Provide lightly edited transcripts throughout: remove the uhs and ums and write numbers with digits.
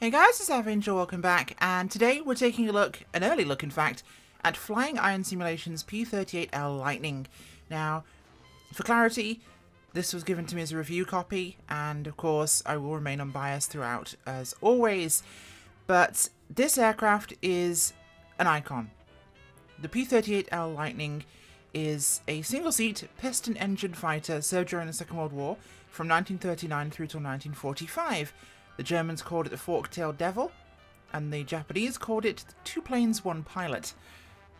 Hey guys, it's Avenger, welcome back, and today we're taking a look, an early look in fact, at FlyingIron Simulations P38L Lightning. Now, for clarity, this was given to me as a review copy, and of course I will remain unbiased throughout as always, but this aircraft is an icon. The P38L Lightning is a single-seat piston-engine fighter served during the Second World War from 1939 through till 1945. The Germans called it the Fork-tailed Devil, and the Japanese called it Two Planes, One Pilot,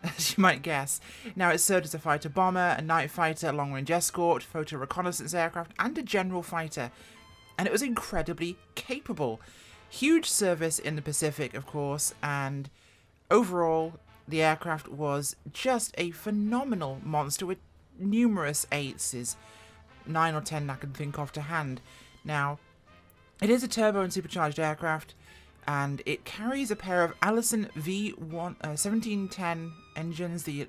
as you might guess. Now, it served as a fighter-bomber, a night fighter, a long-range escort, photo-reconnaissance aircraft, and a general fighter, and it was incredibly capable. Huge service in the Pacific, of course, and overall, the aircraft was just a phenomenal monster with numerous aces, 9 or 10 I can think of to hand. Now, it is a turbo and supercharged aircraft, and it carries a pair of Allison V1710 engines, the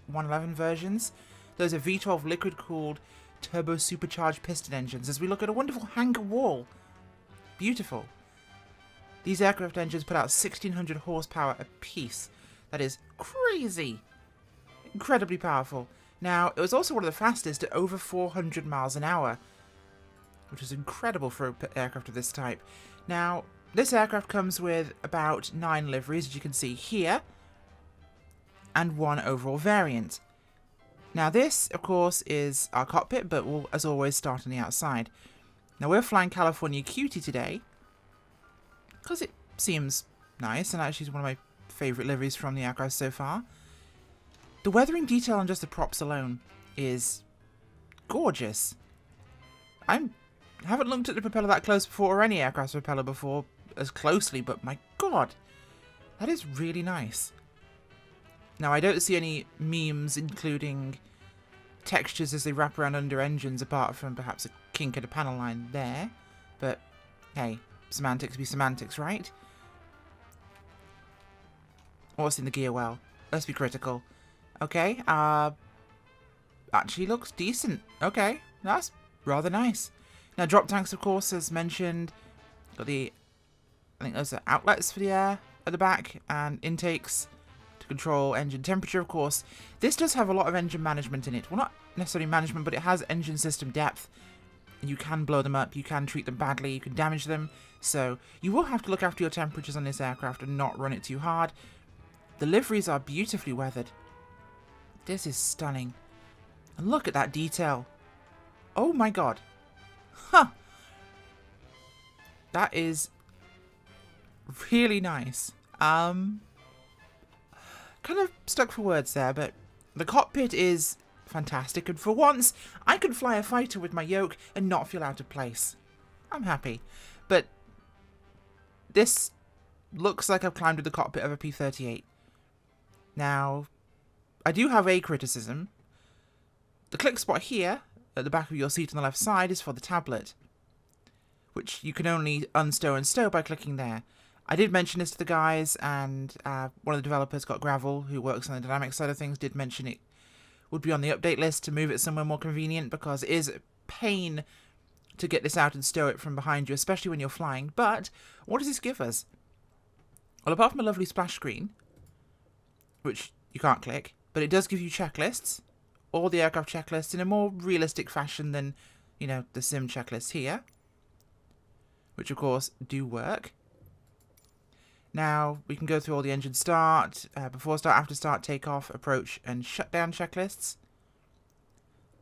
111 versions. Those are V12 liquid-cooled turbo supercharged piston engines, as we look at a wonderful hangar wall. Beautiful. These aircraft engines put out 1600 horsepower apiece. That is crazy. Incredibly powerful. Now, it was also one of the fastest at over 400 miles an hour, which is incredible for an aircraft of this type. Now, this aircraft comes with about 9 liveries, as you can see here, and 1 overall variant. Now, this, of course, is our cockpit, but we'll, as always, start on the outside. Now, we're flying California Cutie today, because it seems nice, and actually is one of my favourite liveries from the aircraft so far. The weathering detail on just the props alone is gorgeous. I haven't looked at the propeller that close before, or any aircraft's propeller before as closely, but my god, that is really nice. Now, I don't see any memes including textures as they wrap around under engines, apart from perhaps a kink at a panel line there, but hey, semantics be semantics, right? What's in the gear well? Let's be critical. Okay, actually looks decent. Okay, that's rather nice. Now, drop tanks, of course, as mentioned, got the, I think those are outlets for the air at the back, and intakes to control engine temperature, of course. This does have a lot of engine management in it. Well, not necessarily management, but it has engine system depth. You can blow them up, you can treat them badly, you can damage them, so you will have to look after your temperatures on this aircraft and not run it too hard. The liveries are beautifully weathered. This is stunning. And look at that detail. Oh my god. Huh. That is really nice. Kind of stuck for words there, but the cockpit is fantastic, and for once, I can fly a fighter with my yoke and not feel out of place. I'm happy. But this looks like I've climbed to the cockpit of a P-38. Now, I do have a criticism. The click spot here, at the back of your seat on the left side, is for the tablet, which you can only unstow and stow by clicking there. I did mention this to the guys, and one of the developers, Got Gravel, who works on the dynamic side of things, did mention it would be on the update list to move it somewhere more convenient, because it is a pain to get this out and stow it from behind you, especially when you're flying. But what does this give us? Well, apart from a lovely splash screen, which you can't click, but it does give you checklists, all the aircraft checklists in a more realistic fashion than, you know, the sim checklists here, which of course do work. Now, we can go through all the engine start, before start, after start, takeoff, approach, and shutdown checklists.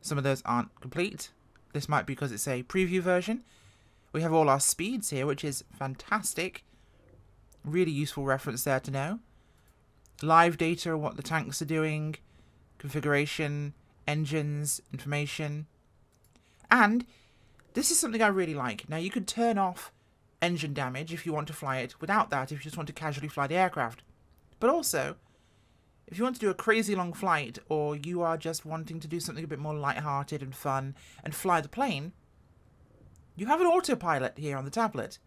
Some of those aren't complete. This might be because it's a preview version. We have all our speeds here, which is fantastic. Really useful reference there to know. Live data, what the tanks are doing, configuration, engines, information. And this is something I really like. Now, you could turn off engine damage if you want to fly it without that, if you just want to casually fly the aircraft. But also, if you want to do a crazy long flight, or you are just wanting to do something a bit more lighthearted and fun and fly the plane, you have an autopilot here on the tablet.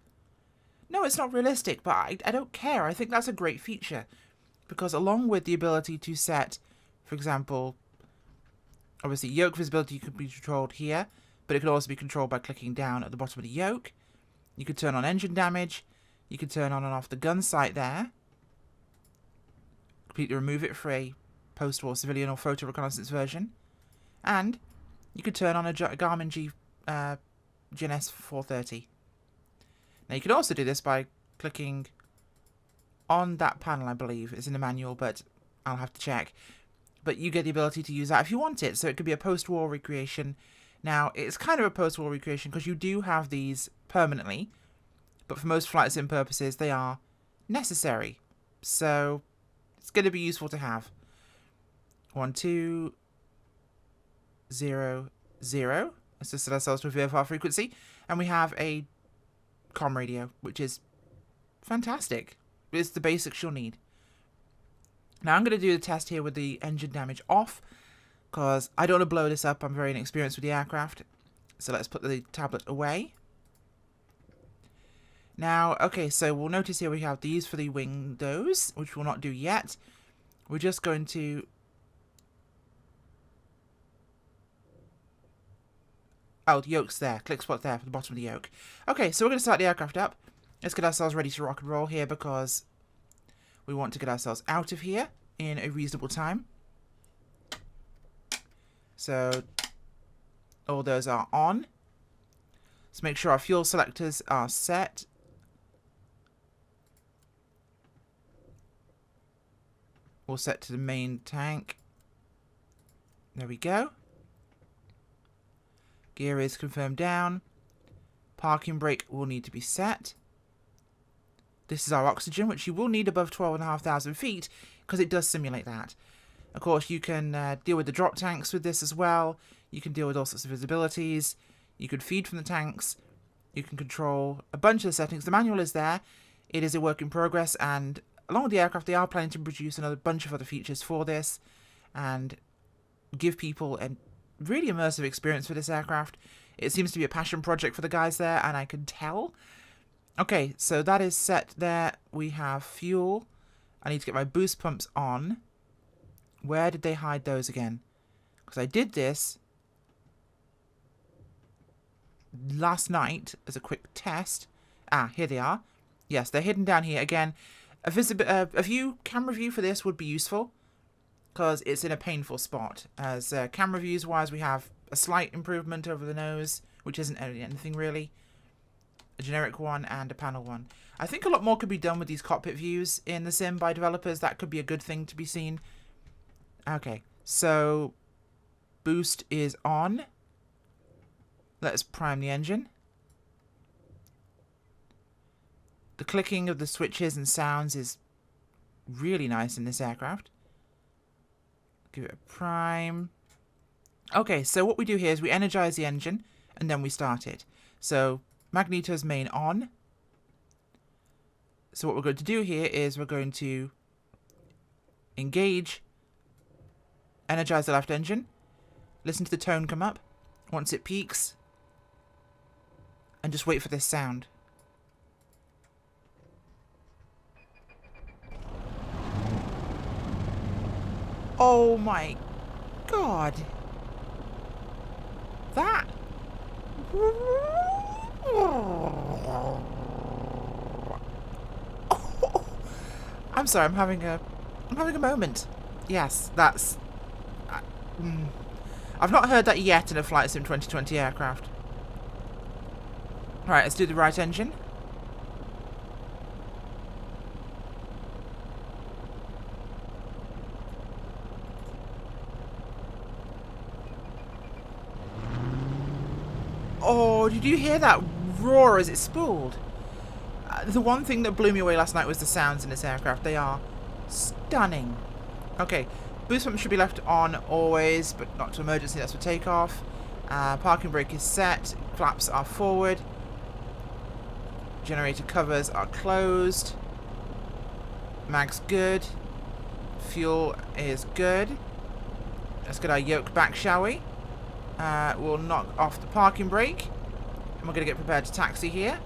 No, it's not realistic, but I don't care. I think that's a great feature, because along with the ability to set, for example, obviously yoke visibility could be controlled here, but it could also be controlled by clicking down at the bottom of the yoke. You could turn on engine damage, You can turn on and off the gun sight there. Completely remove it for a post-war civilian or photo reconnaissance version. And you could turn on a Garmin GNS 430. Now you can also do this by clicking on that panel, I believe. It's in the manual, but I'll have to check. But you get the ability to use that if you want it. So it could be a post-war recreation. Now, it's kind of a post-war recreation because you do have these permanently. But for most flight sim purposes, they are necessary. So it's going to be useful to have. 1, 2, 0, 0. Let's just set ourselves to a VFR frequency. And we have a comm radio, which is fantastic. It's the basics you'll need. Now I'm going to do the test here with the engine damage off, because I don't want to blow this up. I'm very inexperienced with the aircraft. So let's put the tablet away. Now, okay, so we'll notice here we have these for the windows, which we'll not do yet. We're just going to... Oh, the yoke's there. Click spot there for the bottom of the yoke. Okay, so we're going to start the aircraft up. Let's get ourselves ready to rock and roll here, because we want to get ourselves out of here in a reasonable time. So all those are on. Let's make sure our fuel selectors are set. We'll set to the main tank. There we go. Gear is confirmed down. Parking brake will need to be set. This is our oxygen, which you will need above 12,500 feet, because it does simulate that. Of course, you can deal with the drop tanks with this as well. You can deal with all sorts of visibilities. You can feed from the tanks. You can control a bunch of the settings. The manual is there. It is a work in progress, and along with the aircraft, they are planning to produce another bunch of other features for this and give people a really immersive experience for this aircraft. It seems to be a passion project for the guys there, and I can tell. Okay, so that is set there. We have fuel. I need to get my boost pumps on. Where did they hide those again? Because I did this last night as a quick test. Ah, here they are. Yes, they're hidden down here. Again, a view, camera view for this would be useful, because it's in a painful spot. As camera views wise, we have a slight improvement over the nose, which isn't anything really. A generic one and a panel one. I think a lot more could be done with these cockpit views in the sim by developers. That could be a good thing to be seen. Okay, so boost is on. Let's prime the engine. The clicking of the switches and sounds is really nice in this aircraft. Give it a prime. Okay, so what we do here is we energize the engine and then we start it. So magneto's main on. So what we're going to do here is we're going to engage, energize the left engine, listen to the tone come up once it peaks, and just wait for this sound. Oh my god. That... I'm sorry, I'm having a moment. Yes, that's... I've not heard that yet in a Flight Sim 2020 aircraft. Alright, let's do the right engine. Oh, did you hear that roar as it spooled? The one thing that blew me away last night was the sounds in this aircraft. They are stunning. Okay, boost pump should be left on always, but not to emergency. That's for takeoff. Parking brake is set. Flaps are forward. Generator covers are closed. Mag's good. Fuel is good. Let's get our yoke back, shall we? We'll knock off the parking brake. And we're going to get prepared to taxi here.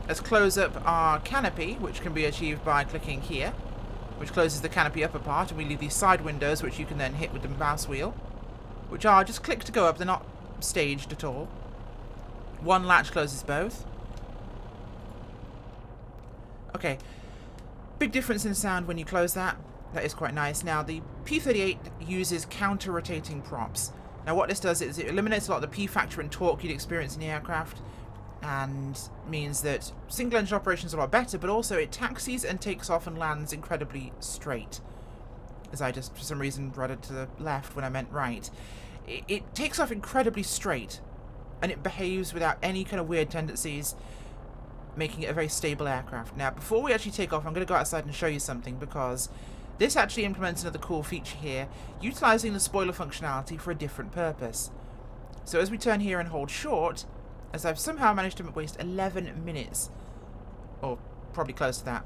Let's close up our canopy, which can be achieved by clicking here, which closes the canopy upper part, and we leave these side windows, which you can then hit with the mouse wheel, which are just click to go up. They're not staged at all. One latch closes both. Okay, big difference in sound when you close that. That is quite nice. Now, the P38 uses counter-rotating props. Now, what this does is it eliminates a lot of the P factor and torque you'd experience in the aircraft, and means that single-engine operations are a lot better, but also it taxis and takes off and lands incredibly straight. As I just, for some reason, ruddered to the left when I meant right. It takes off incredibly straight, and it behaves without any kind of weird tendencies, making it a very stable aircraft. Now, before we actually take off, I'm going to go outside and show you something, because this actually implements another cool feature here, utilizing the spoiler functionality for a different purpose. So as we turn here and hold short, as I've somehow managed to waste 11 minutes, or probably close to that,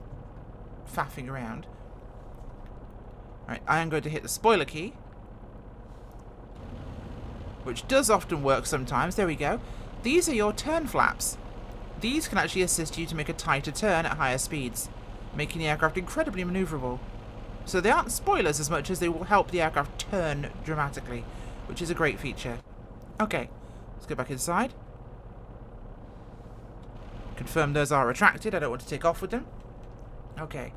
faffing around. Alright, I am going to hit the spoiler key, which does often work sometimes. There we go. These are your turn flaps. These can actually assist you to make a tighter turn at higher speeds, making the aircraft incredibly maneuverable. So they aren't spoilers as much as they will help the aircraft turn dramatically, which is a great feature. Okay, let's go back inside. Confirm those are retracted. I don't want to take off with them. Okay.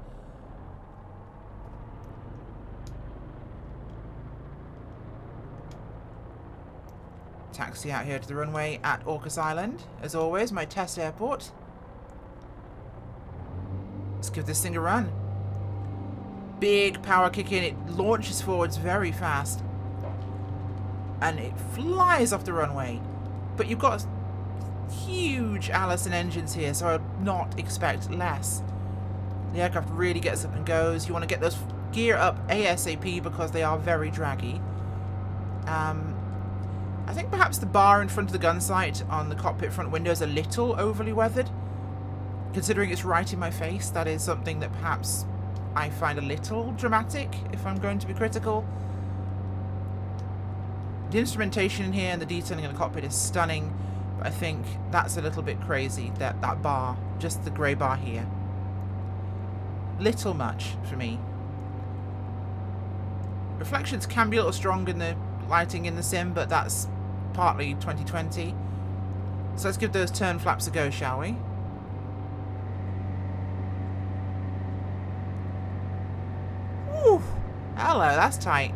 Taxi out here to the runway at Orcas Island. As always, my test airport. Let's give this thing a run. Big power kick in. It launches forwards very fast. And it flies off the runway. But you've got huge Allison engines here, so I'd not expect less. The aircraft really gets up and goes. You want to get those gear up ASAP because they are very draggy. I think perhaps the bar in front of the gun sight on the cockpit front window is a little overly weathered. Considering it's right in my face, that is something that perhaps I find a little dramatic, if I'm going to be critical. The instrumentation in here and the detailing in the cockpit is stunning, but I think that's a little bit crazy, that bar, just the grey bar here. Little much for me. Reflections can be a little strong in the lighting in the sim, but that's partly 2020. So let's give those turn flaps a go, shall we? Whew. Hello, that's tight.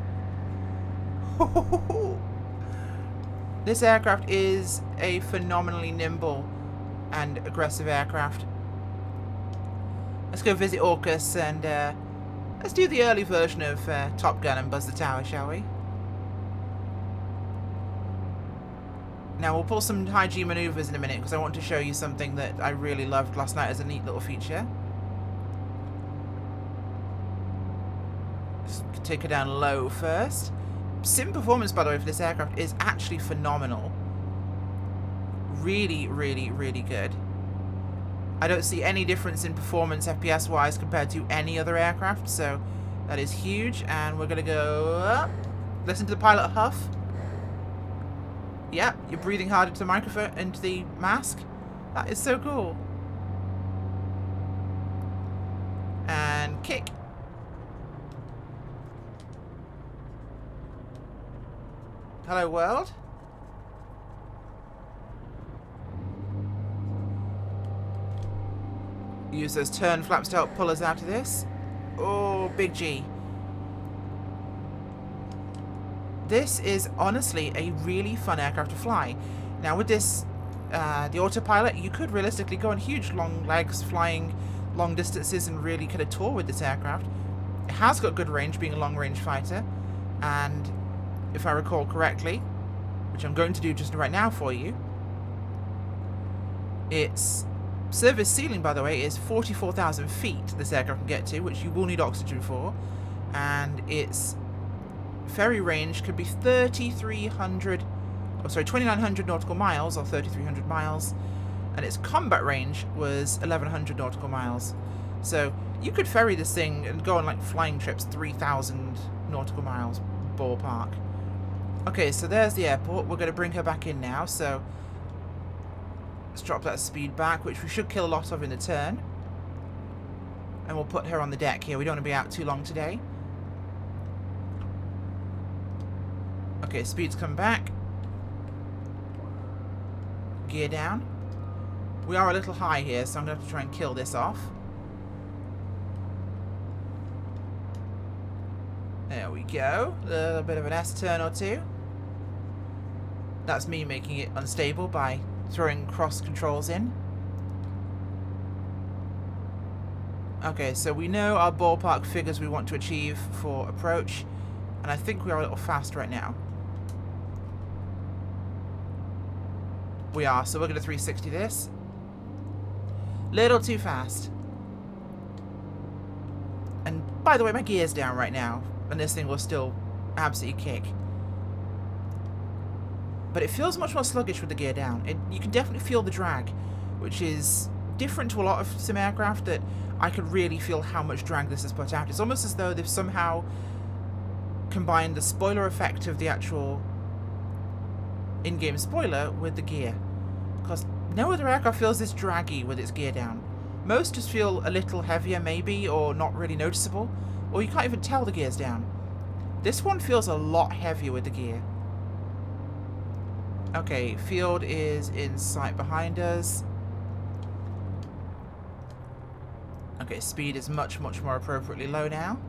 This aircraft is a phenomenally nimble and aggressive aircraft. Let's go visit Orcas and let's do the early version of Top Gun and buzz the tower, shall we? Now we'll pull some high G maneuvers in a minute because I want to show you something that I really loved last night as a neat little feature. Just take her down low first. Sim performance, by the way, for this aircraft is actually phenomenal. Really, really, really good. I don't see any difference in performance FPS-wise compared to any other aircraft, so that is huge. And we're going to go up. Listen to the pilot huff. Yep, you're breathing hard into the microphone, into the mask. That is so cool. And kick. Hello, world. Use those turn flaps to help pull us out of this. Oh, big G. This is honestly a really fun aircraft to fly. Now with this, the autopilot, you could realistically go on huge long legs, flying long distances and really kind of tour with this aircraft. It has got good range, being a long-range fighter, and if I recall correctly, which I'm going to do just right now for you, its service ceiling, by the way, is 44,000 feet this aircraft can get to, which you will need oxygen for, and its ferry range could be 2,900 nautical miles, or 3,300 miles, and its combat range was 1,100 nautical miles. So you could ferry this thing and go on like flying trips 3,000 nautical miles, ballpark. Okay, so there's the airport. We're going to bring her back in now, so let's drop that speed back, which we should kill a lot of in the turn. And we'll put her on the deck here. We don't want to be out too long today. Okay, speed's come back. Gear down. We are a little high here, so I'm going to have to try and kill this off. There we go. A little bit of an S-turn or two. That's me making it unstable by throwing cross controls in. Okay, so we know our ballpark figures we want to achieve for approach, and I think we are a little fast right now. We are, so we're going to 360 this. Little too fast. And by the way, my gear's down right now, and this thing will still absolutely kick. But it feels much more sluggish with the gear down. You can definitely feel the drag, which is different to a lot of sim aircraft that I could really feel how much drag this has put out. It's almost as though they've somehow combined the spoiler effect of the actual in-game spoiler with the gear. Because no other aircraft feels this draggy with its gear down. Most just feel a little heavier maybe, or not really noticeable, or you can't even tell the gear's down. This one feels a lot heavier with the gear. Okay, field is in sight behind us. Okay, speed is much, much more appropriately low now.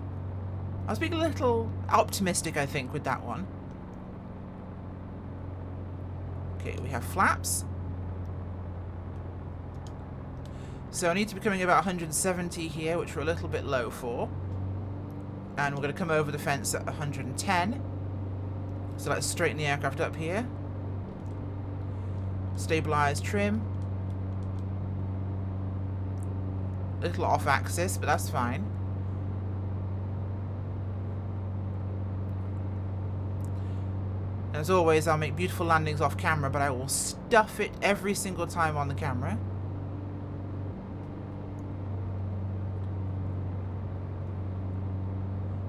I was being a little optimistic, I think, with that one. Okay, we have flaps. So I need to be coming about 170 here, which we're a little bit low for. And we're going to come over the fence at 110. So let's straighten the aircraft up here. Stabilize trim. A little off axis, but that's fine. As always, I'll make beautiful landings off camera, but I will stuff it every single time on the camera.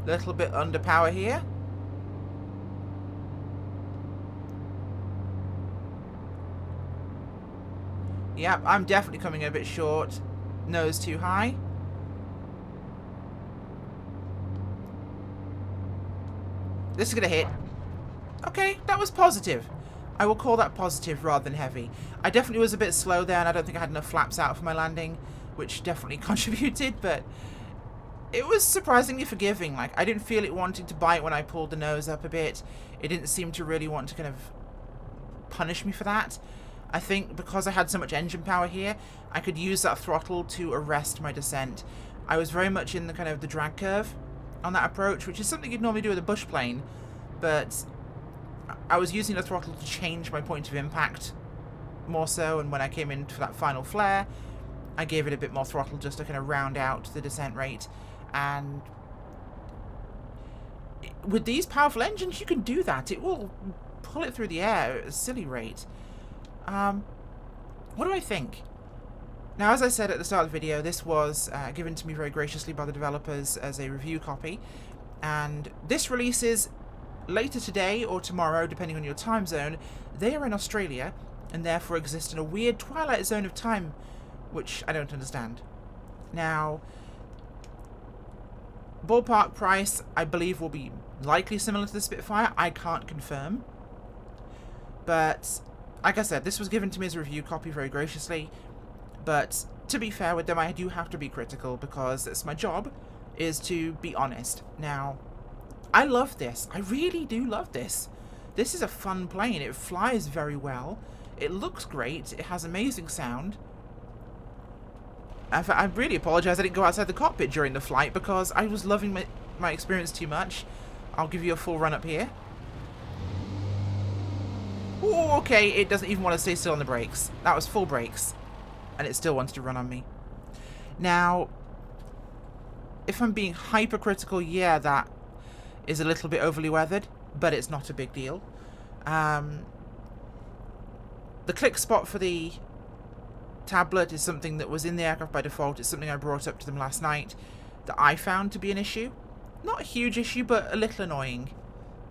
Little bit under power here. Yep, I'm definitely coming a bit short. Nose too high. This is going to hit. Okay, that was positive. I will call that positive rather than heavy. I definitely was a bit slow there, and I don't think I had enough flaps out for my landing, which definitely contributed, but it was surprisingly forgiving. Like, I didn't feel it wanting to bite when I pulled the nose up a bit. It didn't seem to really want to kind of punish me for that. I think because I had so much engine power here, I could use that throttle to arrest my descent. I was very much in the kind of the drag curve on that approach, which is something you'd normally do with a bush plane, but I was using the throttle to change my point of impact more so, and when I came in for that final flare, I gave it a bit more throttle just to kind of round out the descent rate. And with these powerful engines, you can do that. It will pull it through the air at a silly rate. What do I think? Now, as I said at the start of the video, this was given to me very graciously by the developers as a review copy, and this releases later today or tomorrow, depending on your time zone. They are in Australia, and therefore exist in a weird twilight zone of time, which I don't understand. Now, ballpark price, I believe, will be likely similar to the Spitfire. I can't confirm. But, like I said, this was given to me as a review copy very graciously. But, to be fair with them, I do have to be critical, because it's my job, is to be honest. Now, I love this. I really do love this. This is a fun plane. It flies very well. It looks great. It has amazing sound. I really apologise I didn't go outside the cockpit during the flight, because I was loving my experience too much. I'll give you a full run up here. Ooh, okay, it doesn't even want to stay still on the brakes. That was full brakes. And it still wants to run on me. Now, if I'm being hypercritical, yeah, that is a little bit overly weathered, but it's not a big deal. The click spot for the tablet is something that was in the aircraft by default. It's something I brought up to them last night that I found to be an issue. Not a huge issue, but a little annoying.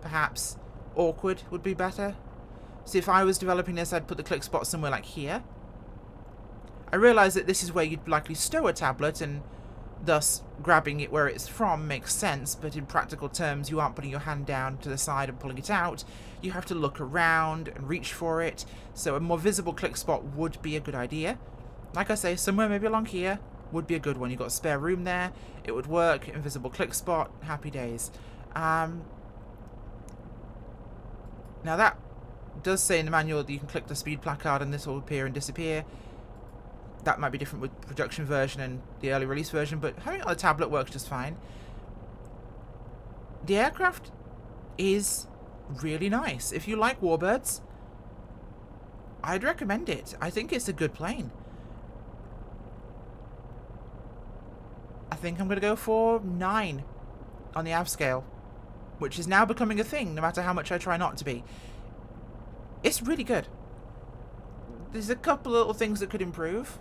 Perhaps awkward would be better. So if I was developing this, I'd put the click spot somewhere like here. I realise that this is where you'd likely stow a tablet, and thus grabbing it where it's from makes sense, but in practical terms, you aren't putting your hand down to the side and pulling it out. You have to look around and reach for it, so a more visible click spot would be a good idea. Like I say, somewhere maybe along here would be a good one. You've got spare room there, it would work, invisible click spot, happy days. Now that does say in the manual that you can click the speed placard and this will appear and disappear. That might be different with the production version and the early release version, but having it on the tablet works just fine. The aircraft is really nice. If you like warbirds, I'd recommend it. I think it's a good plane. I think I'm going to go for 9 on the AV scale, which is now becoming a thing, no matter how much I try not to be. It's really good. There's a couple of little things that could improve.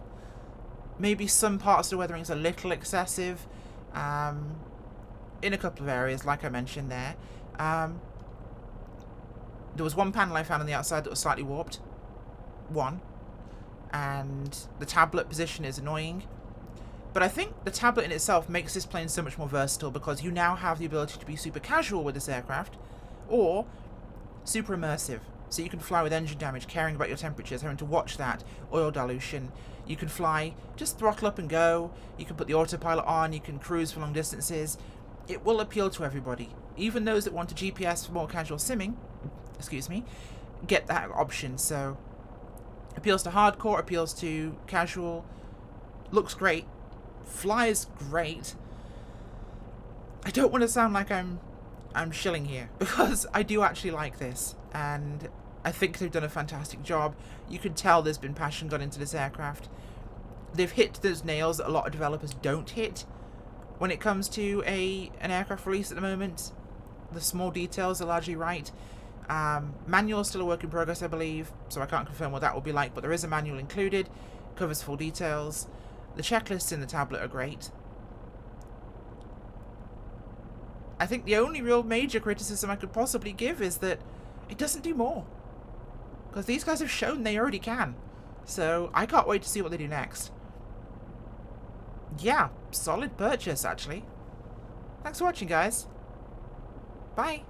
Maybe some parts of the weathering is a little excessive in a couple of areas, like I mentioned there. There was one panel I found on the outside that was slightly warped. One. And the tablet position is annoying. But I think the tablet in itself makes this plane so much more versatile because you now have the ability to be super casual with this aircraft or super immersive. So you can fly with engine damage, caring about your temperatures, having to watch that, oil dilution. You can fly, just throttle up and go. You can put the autopilot on, you can cruise for long distances. It will appeal to everybody. Even those that want a GPS for more casual simming, get that option. So appeals to hardcore, appeals to casual, looks great, flies great. I don't want to sound like I'm shilling here, because I do actually like this, and I think they've done a fantastic job. You can tell there's been passion gone into this aircraft. They've hit those nails that a lot of developers don't hit when it comes to an aircraft release at the moment. The small details are largely right. Manual is still a work in progress, I believe, so I can't confirm what that will be like, but there is a manual included, covers full details. The checklists in the tablet are great. I think the only real major criticism I could possibly give is that it doesn't do more. Because these guys have shown they already can. So I can't wait to see what they do next. Yeah, solid purchase actually. Thanks for watching, guys. Bye.